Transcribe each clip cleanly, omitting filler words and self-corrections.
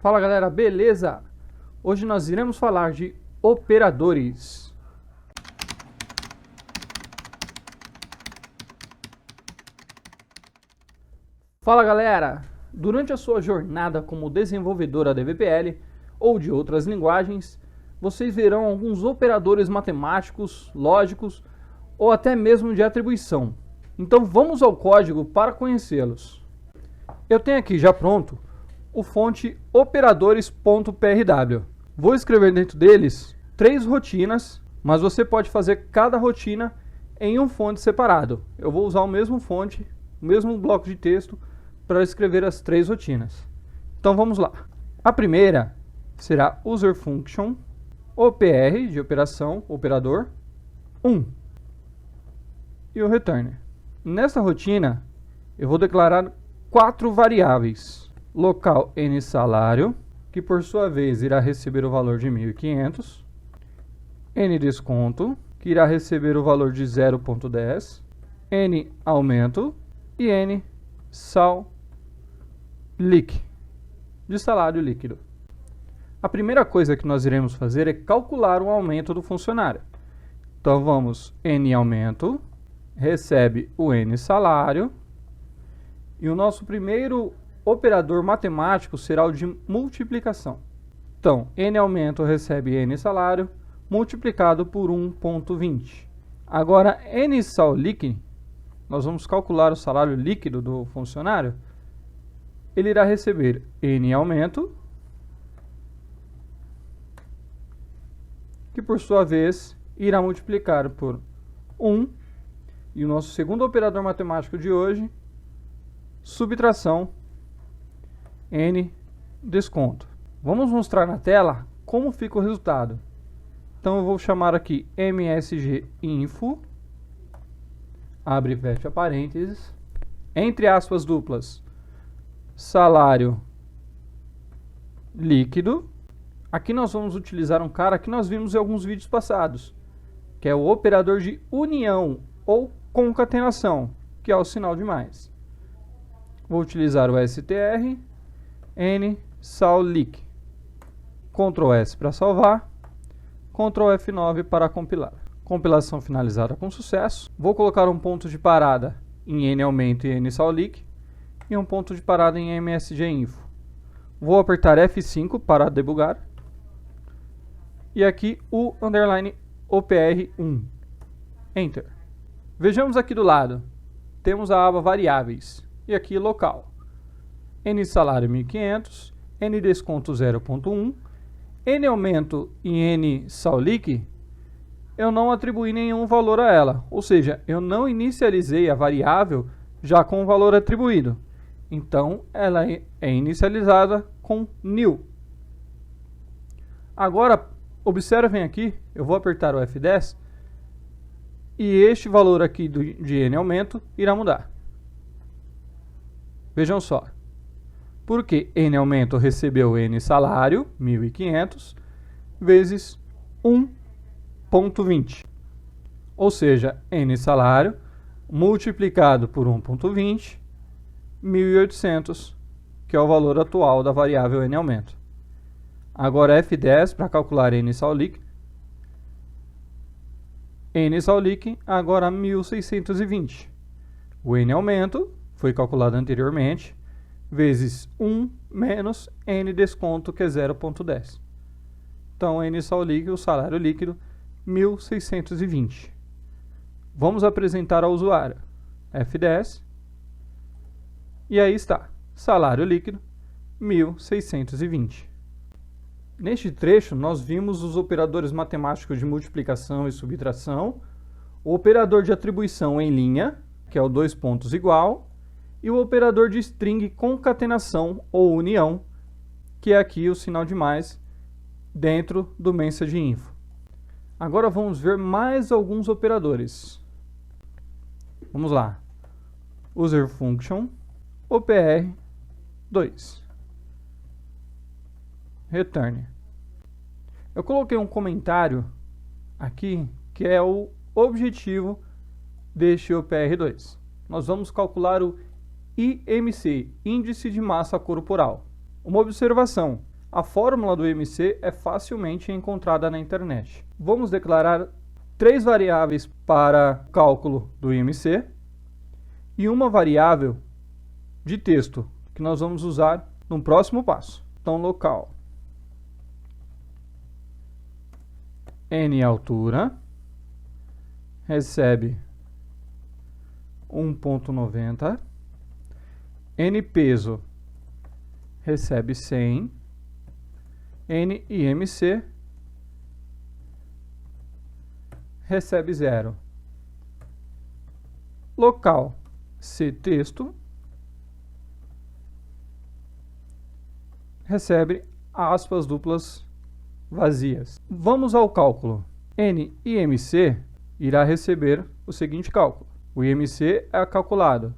Fala galera, beleza? Hoje nós iremos falar de operadores. Fala galera! Durante a sua jornada como desenvolvedora de VPL ou de outras linguagens, vocês verão alguns operadores matemáticos, lógicos ou até mesmo de atribuição. Então vamos ao código para conhecê-los. Eu tenho aqui já pronto o fonte operadores.prw. Vou escrever dentro deles 3 rotinas, mas você pode fazer cada rotina em um fonte separado. Eu vou usar o mesmo fonte, o mesmo bloco de texto para escrever as 3 rotinas. Então vamos lá. A primeira será user function opr de operação, operador 1 e o return. Nessa rotina eu vou declarar 4 variáveis. Local n salário, que por sua vez irá receber o valor de 1.500. N desconto, que irá receber o valor de 0.10. N aumento e N sal liq, de salário líquido. A primeira coisa que nós iremos fazer é calcular o aumento do funcionário. Então vamos, N aumento, recebe o N salário, e o nosso primeiro operador matemático será o de multiplicação. Então, N aumento recebe N salário, multiplicado por 1.20. Agora, N sal liq, nós vamos calcular o salário líquido do funcionário. Ele irá receber N aumento, que por sua vez irá multiplicar por 1. E o nosso segundo operador matemático de hoje, subtração, N desconto. Vamos mostrar na tela como fica o resultado. Então eu vou chamar aqui msginfo, abre e fecha parênteses, entre aspas duplas, salário líquido. Aqui nós vamos utilizar um cara que nós vimos em alguns vídeos passados, que é o operador de união ou concatenação, que é o sinal de mais. Vou utilizar o str, N sal liq. Ctrl S para salvar, Ctrl F9 para compilar. Compilação finalizada com sucesso. Vou colocar um ponto de parada em N aumento e N sal liq e um ponto de parada em msginfo. Vou apertar F5 para debugar. E aqui o underline opr1. Enter. Vejamos aqui do lado. Temos a aba variáveis. E aqui local. N salário 1.500, N desconto 0.1, N aumento e N sal liq, eu não atribuí nenhum valor a ela. Ou seja, eu não inicializei a variável já com o valor atribuído. Então, ela é inicializada com new. Agora, observem aqui, eu vou apertar o F10 e este valor aqui de N aumento irá mudar. Vejam só. Porque N aumento recebeu N salário, 1.500, vezes 1.20. Ou seja, N salário multiplicado por 1.20, 1.800, que é o valor atual da variável N aumento. Agora F10 para calcular N sal liq. N sal liq, agora 1.620. O N aumento foi calculado anteriormente, vezes 1 menos N desconto, que é 0.10. Então, N sal liq, o salário líquido, 1.620. Vamos apresentar ao usuário. F10. E aí está. Salário líquido, 1.620. Neste trecho, nós vimos os operadores matemáticos de multiplicação e subtração, o operador de atribuição em linha, que é o 2 pontos igual, e o operador de string concatenação ou união, que é aqui o sinal de mais dentro do messaginfo. Agora vamos ver mais alguns operadores. Vamos lá. User function opr2 return. Eu coloquei um comentário aqui que é o objetivo deste opr2. Nós vamos calcular o IMC, Índice de Massa Corporal. Uma observação, A fórmula do IMC é facilmente encontrada na internet. Vamos declarar 3 variáveis para o cálculo do IMC e uma variável de texto que nós vamos usar no próximo passo. Então, local n altura recebe 1.90, n peso recebe 100, n IMC recebe 0. Local C texto recebe aspas duplas vazias. Vamos ao cálculo. N IMC irá receber o seguinte cálculo. O IMC é calculado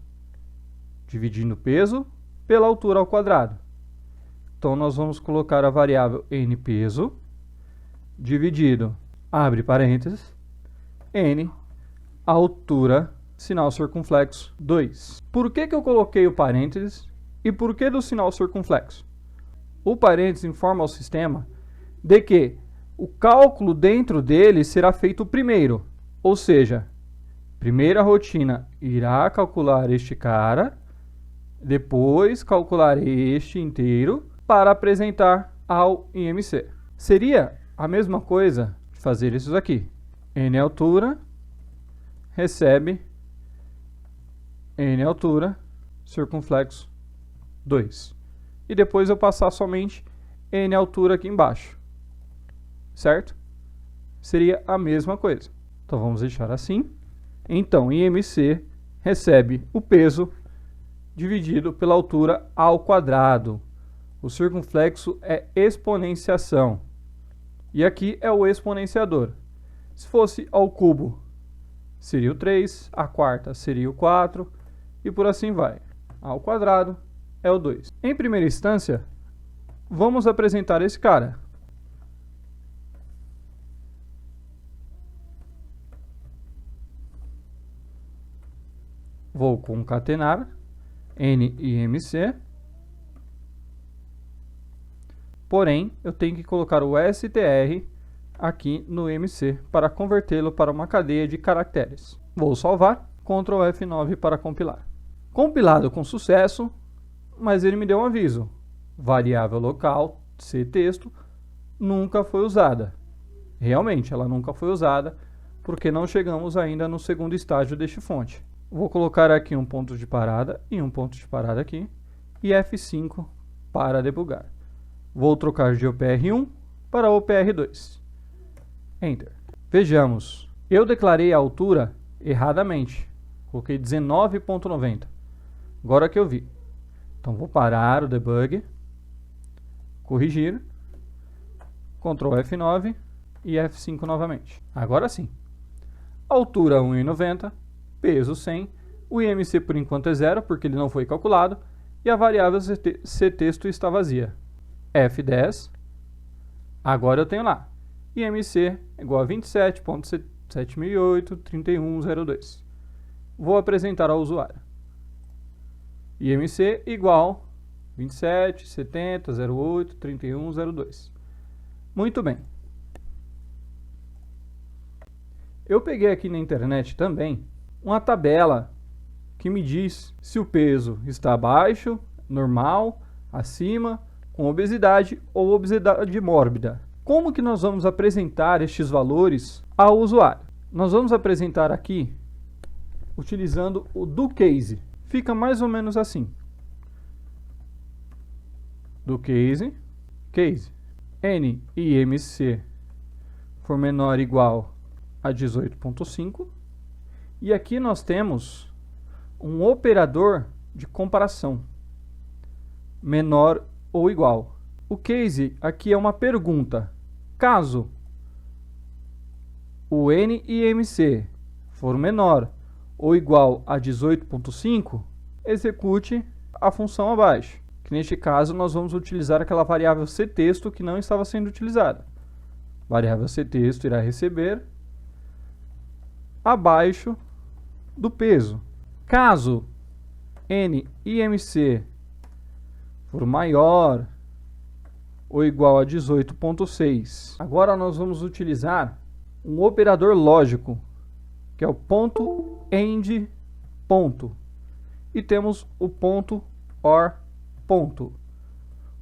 dividindo o peso pela altura ao quadrado. Então, nós vamos colocar a variável n peso dividido, abre parênteses, n altura, sinal circunflexo 2. Por que eu coloquei o parênteses e por que do sinal circunflexo? O parênteses informa ao sistema de que o cálculo dentro dele será feito primeiro, ou seja, primeira rotina irá calcular este cara, depois calcular este inteiro para apresentar ao IMC. Seria a mesma coisa de fazer isso aqui. N altura recebe N altura circunflexo 2. E depois eu passar somente N altura aqui embaixo. Certo? Seria a mesma coisa. Então vamos deixar assim. Então, IMC recebe o peso dividido pela altura ao quadrado. O circunflexo é exponenciação. E aqui é o exponenciador. Se fosse ao cubo, seria o 3, a quarta seria o 4, e por assim vai. Ao quadrado é o 2. Em primeira instância, vamos apresentar esse cara. Vou concatenar N IMC. Porém, eu tenho que colocar o STR aqui no IMC para convertê-lo para uma cadeia de caracteres. Vou salvar, Ctrl F9 para compilar. Compilado com sucesso, mas ele me deu um aviso. Variável local, C texto, nunca foi usada. Realmente, ela nunca foi usada, porque não chegamos ainda no segundo estágio deste fonte. Vou colocar aqui um ponto de parada e um ponto de parada aqui, e F5 para debugar. Vou trocar de OPR1 para OPR2. Enter. Vejamos, eu declarei a altura erradamente. Coloquei 19.90. Agora que eu vi. Então, vou parar o debug, corrigir, Ctrl F9 e F5 novamente. Agora sim. Altura 1,90, peso 100, o IMC por enquanto é 0, porque ele não foi calculado, e a variável ctexto está vazia. F10, agora eu tenho lá, IMC igual a 27.7008.3102. Vou apresentar ao usuário. IMC igual 27.70.08.3102. Muito bem. Eu peguei aqui na internet também uma tabela que me diz se o peso está abaixo, normal, acima, com obesidade ou obesidade mórbida. Como que nós vamos apresentar estes valores ao usuário? Nós vamos apresentar aqui utilizando o do case. Fica mais ou menos assim. Do case, N IMC for menor ou igual a 18.5. E aqui nós temos um operador de comparação, menor ou igual. O case aqui é uma pergunta. Caso o N IMC for menor ou igual a 18.5, execute a função abaixo. Que neste caso nós vamos utilizar aquela variável ctexto que não estava sendo utilizada. Variável ctexto irá receber abaixo do peso. Caso N IMC for maior ou igual a 18,6. Agora nós vamos utilizar um operador lógico, que é o ponto AND ponto. E temos o ponto OR ponto.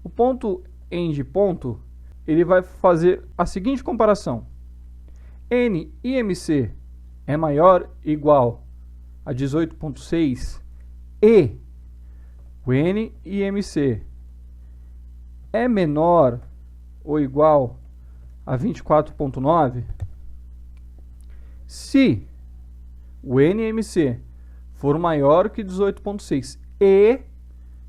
O ponto AND ponto, ele vai fazer a seguinte comparação. NIMC é maior ou igual a 18,6 e o NIMC é menor ou igual a 24,9, se o NIMC for maior que 18,6 e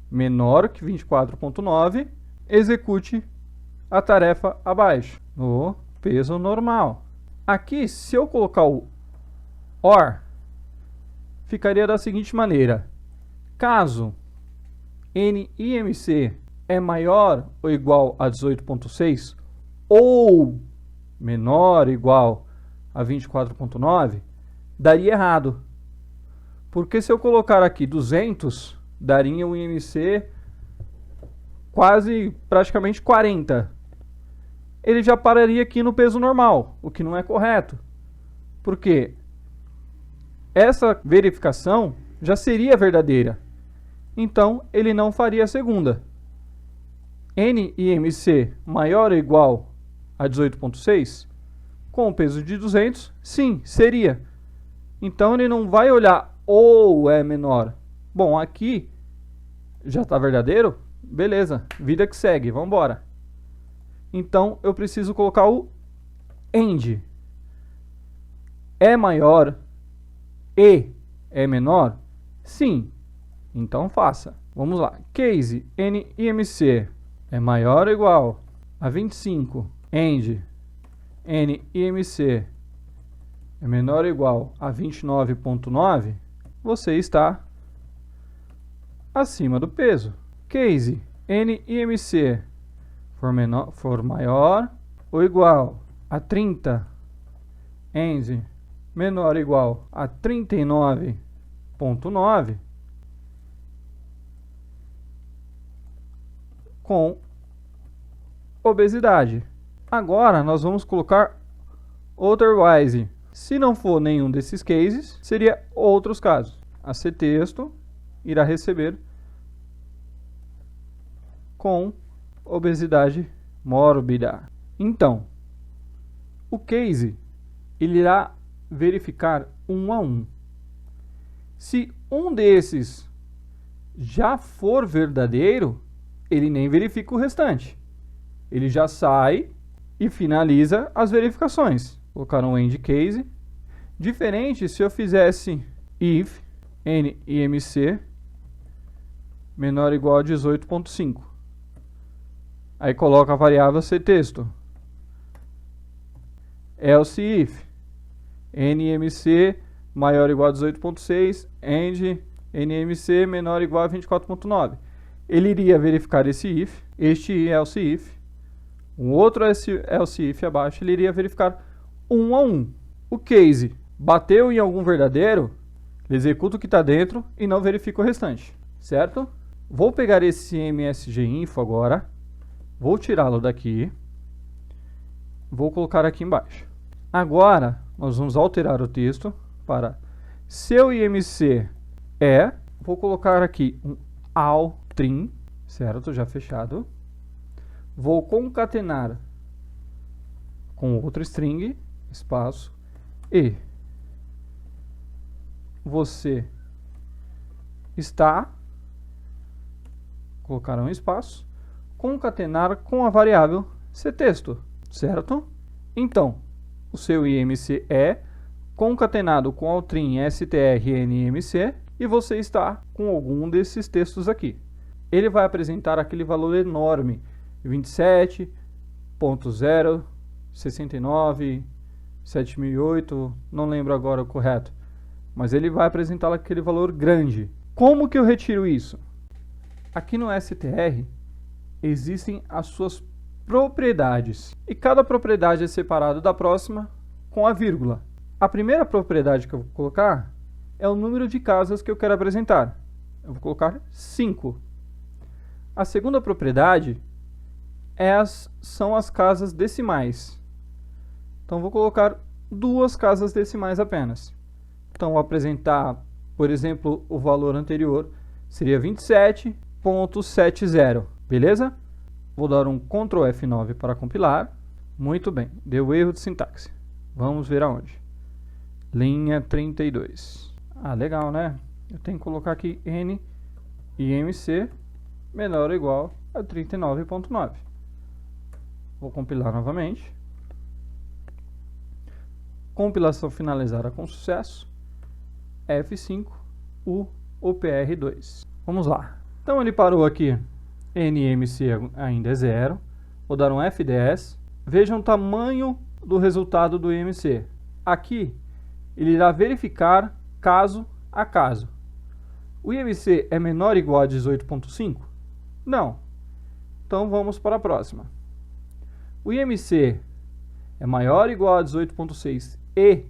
menor que 24,9, execute a tarefa abaixo, no peso normal. Aqui, se eu colocar o OR, ficaria da seguinte maneira. Caso NIMC é maior ou igual a 18,6 ou menor ou igual a 24,9, daria errado. Porque se eu colocar aqui 200, daria um IMC praticamente 40. Ele já pararia aqui no peso normal, o que não é correto. Porque essa verificação já seria verdadeira. Então, ele não faria a segunda. NIMC maior ou igual a 18,6, com o peso de 200, sim, seria. Então, ele não vai olhar ou é menor. Bom, aqui já está verdadeiro? Beleza, vida que segue, vamos embora. Então, eu preciso colocar o AND. É maior e é menor? Sim. Então, faça. Vamos lá. Case NIMC é maior ou igual a 25. AND NIMC é menor ou igual a 29,9. Você está acima do peso. Case NIMC for maior ou igual a 30, AND menor ou igual a 39,9, com obesidade. Agora nós vamos colocar otherwise. Se não for nenhum desses cases, seria outros casos. A ctexto irá receber com obesidade mórbida. Então, o case ele irá verificar um a um. Se um desses já for verdadeiro, ele nem verifica o restante. Ele já sai e finaliza as verificações. Vou colocar um end case. Diferente se eu fizesse if NIMC menor ou igual a 18,5. Aí coloca a variável ctexto. Else if NIMC maior ou igual a 18,6 and NIMC menor ou igual a 24,9. Ele iria verificar esse if, este else if, um outro else if abaixo, ele iria verificar um a um. O case bateu em algum verdadeiro, ele executa o que está dentro e não verifica o restante, certo? Vou pegar esse msginfo agora, vou tirá-lo daqui, vou colocar aqui embaixo. Agora, nós vamos alterar o texto para seu IMC é, vou colocar aqui um all_trim, certo? Já fechado. Vou concatenar com outro string, espaço, e você está, colocar um espaço, concatenar com a variável ctexto, certo? Então, o seu IMC é concatenado com all trim strNIMC e você está com algum desses textos aqui. Ele vai apresentar aquele valor enorme, 27.069, 7008, não lembro agora o correto, mas ele vai apresentar aquele valor grande. Como que eu retiro isso? Aqui no str existem as suas propriedades e cada propriedade é separada da próxima com a vírgula. A primeira propriedade que eu vou colocar é o número de casas que eu quero apresentar. Eu vou colocar 5. A segunda propriedade são as casas decimais. Então, vou colocar 2 casas decimais apenas. Então, vou apresentar, por exemplo, o valor anterior seria 27.70, beleza? Vou dar um Ctrl F9 para compilar. Muito bem, deu erro de sintaxe. Vamos ver aonde. Linha 32. Ah, legal, né? Eu tenho que colocar aqui N e MC menor ou igual a 39.9. Vou compilar novamente. Compilação finalizada com sucesso. F5, U, OPR2. Vamos lá. Então ele parou aqui. NMC ainda é 0. Vou dar um F10. Vejam o tamanho do resultado do IMC. Aqui, ele irá verificar caso a caso. O IMC é menor ou igual a 18.5? Não. Então vamos para a próxima. O IMC é maior ou igual a 18.6 e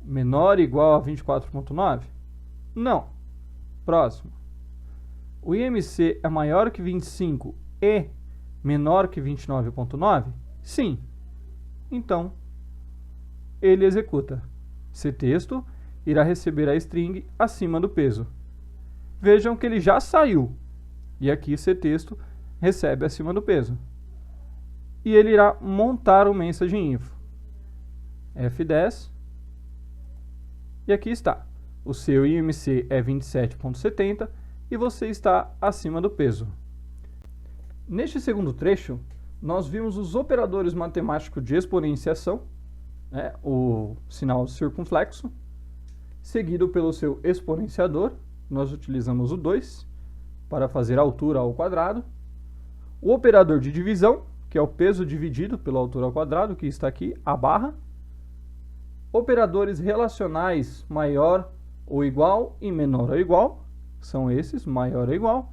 menor ou igual a 24.9? Não. Próximo. O IMC é maior que 25 e menor que 29.9? Sim. Então, ele executa. Esse texto irá receber a string acima do peso. Vejam que ele já saiu. E aqui esse texto recebe acima do peso. E ele irá montar o mensage_info. F10. E aqui está. O seu IMC é 27.70 e você está acima do peso. Neste segundo trecho, nós vimos os operadores matemáticos de exponenciação, né, o sinal circunflexo, seguido pelo seu exponenciador. Nós utilizamos o 2 para fazer a altura ao quadrado. O operador de divisão, que é o peso dividido pela altura ao quadrado, que está aqui, a barra. Operadores relacionais maior ou igual e menor ou igual, são esses, maior ou igual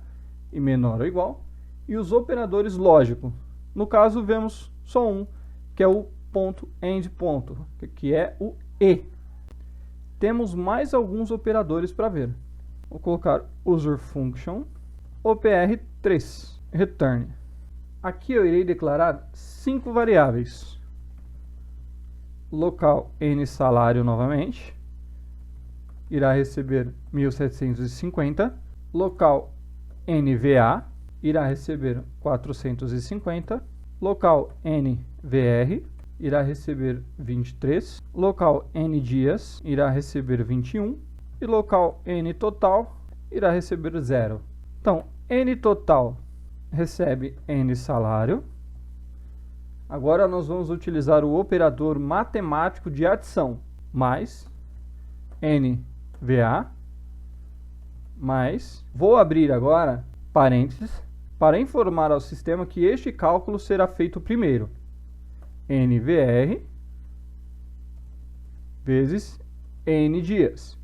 e menor ou igual. E os operadores lógicos, no caso vemos só um, que é o ponto end ponto, que é o e. Temos mais alguns operadores para ver. Vou colocar user function OPR3 return. Aqui eu irei declarar 5 variáveis. Local n salário novamente, irá receber 1750. Local nva irá receber 450. Local nvr irá receber 23. Local n dias irá receber 21. E local n total irá receber 0. Então, n total recebe n salário. Agora nós vamos utilizar o operador matemático de adição, mais NVA, mais, vou abrir agora parênteses, para informar ao sistema que este cálculo será feito primeiro. NVR vezes N dias.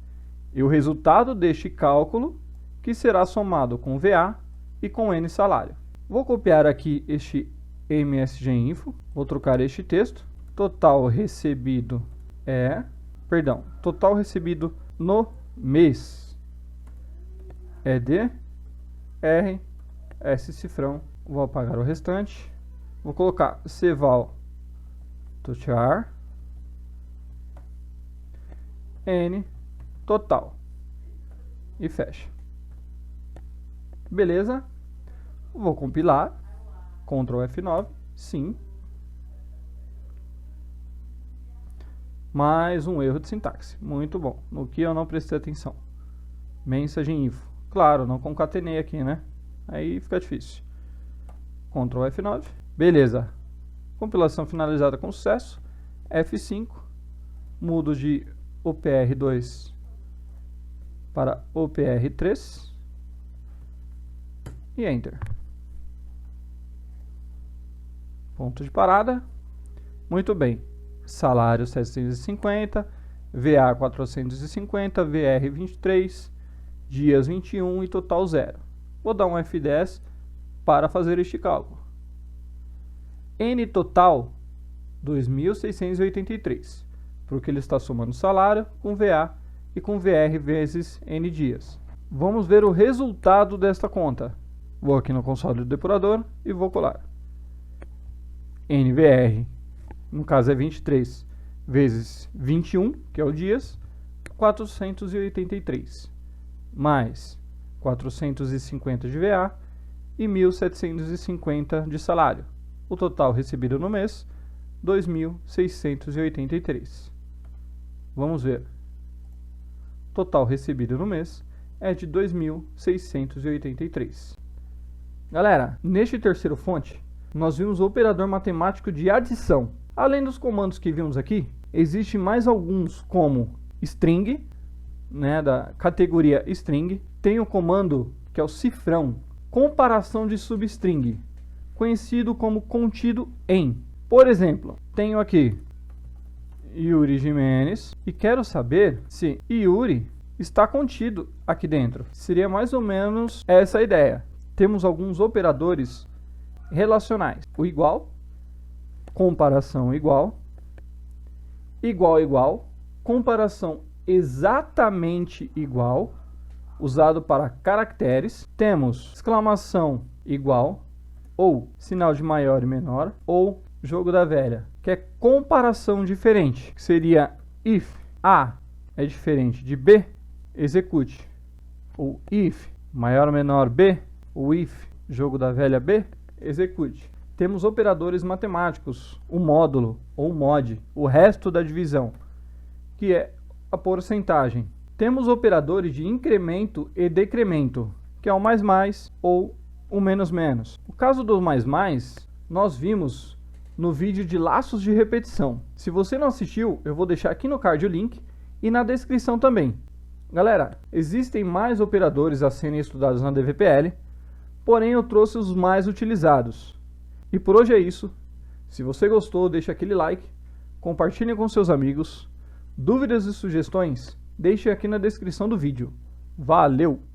E o resultado deste cálculo que será somado com VA e com N salário. Vou copiar aqui este msg_info, vou trocar este texto. Total recebido total recebido no mês é de R, S cifrão, vou apagar o restante. Vou colocar cval to char N total e fecha. Beleza? Vou compilar. Ctrl F9, sim. Mais um erro de sintaxe. Muito bom. No que eu não prestei atenção. Mensage_info. Claro, não concatenei aqui, né? Aí fica difícil. Ctrl F9. Beleza. Compilação finalizada com sucesso. F5. Mudo de OPR2 para OPR3. E Enter. Ponto de parada. Muito bem. Salário 750, VA 450, VR 23, dias 21 e total 0. Vou dar um F10 para fazer este cálculo. N total 2.683, porque ele está somando salário com VA e com VR vezes N dias. Vamos ver o resultado desta conta. Vou aqui no console do depurador e vou colar. NVR, no caso é 23 vezes 21, que é o dias, 483, mais 450 de VA e 1.750 de salário. O total recebido no mês, 2.683. Vamos ver. Total recebido no mês é de 2.683. Galera, neste terceiro fonte, nós vimos o operador matemático de adição. Além dos comandos que vimos aqui, existem mais alguns como string, né, da categoria string. Tem o comando que é o cifrão, comparação de substring, conhecido como contido em. Por exemplo, tenho aqui Yuri Jimenez e quero saber se Yuri está contido aqui dentro. Seria mais ou menos essa a ideia. Temos alguns operadores relacionais. O igual, comparação igual, igual igual, comparação exatamente igual, usado para caracteres. Temos exclamação igual, ou sinal de maior e menor, ou jogo da velha, que é comparação diferente, que seria if A é diferente de B, execute. Ou if maior ou menor B, ou if jogo da velha B, execute. Temos operadores matemáticos, o módulo ou mod, o resto da divisão, que é a porcentagem. Temos operadores de incremento e decremento, que é o mais mais ou o menos menos. O caso do mais mais, nós vimos no vídeo de laços de repetição. Se você não assistiu, eu vou deixar aqui no card o link e na descrição também. Galera, existem mais operadores a serem estudados na DVPL, porém eu trouxe os mais utilizados. E por hoje é isso. Se você gostou, deixa aquele like, compartilhe com seus amigos. Dúvidas e sugestões, deixe aqui na descrição do vídeo. Valeu!